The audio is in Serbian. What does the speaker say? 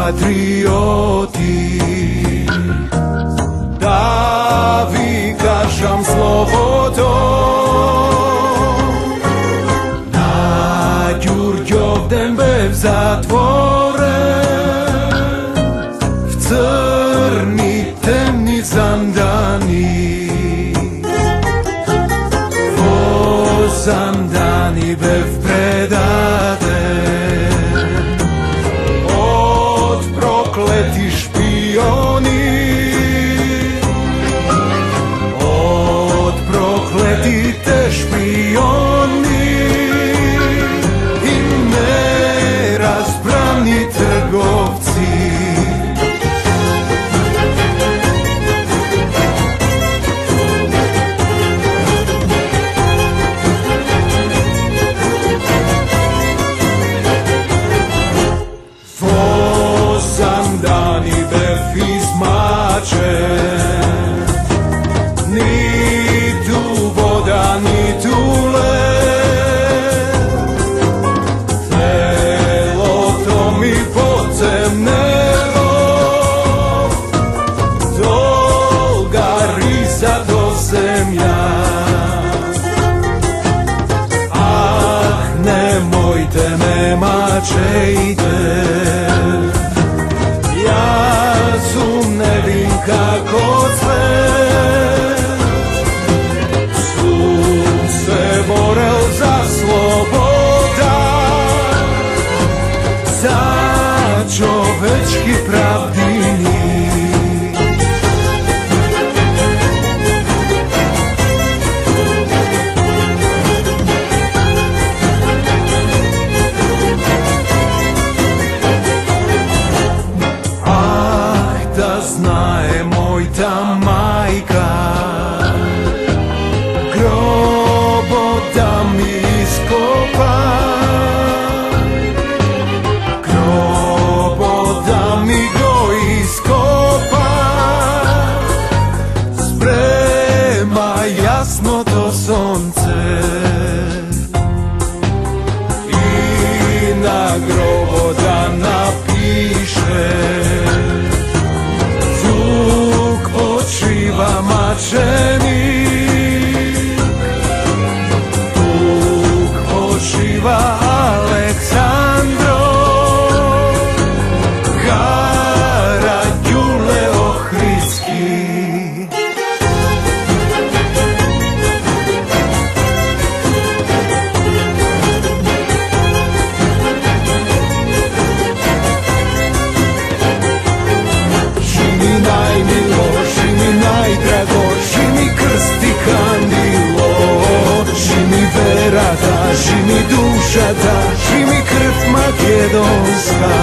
patrioti, da vykašam slobodou. Na Ďurďovden v zatvore, v crný temný zandaný, vo zandaný v predade. Od prokleti špioni, od prokleti te špioni i nerazbrani trgovci. Zandani befizmače, ni tu voda, ni tu led, telo to mi podzemnelo, dolga risa do zemlja. Ah, nemojte me mačejte, nevím kako svet, sud se borel za sloboda, za čovečky pravdiny. Znaje moj ta majka, grobo da mi iskopa, grobo da mi go iskopa, sprema jasno to sonce i na grobo da napiše počiva mačenik, tuk počiva Aleksandro, Karađule Ohridski. Žimi krsti kandilo, žimi vera da, žimi duša da, žimi krv makedonska.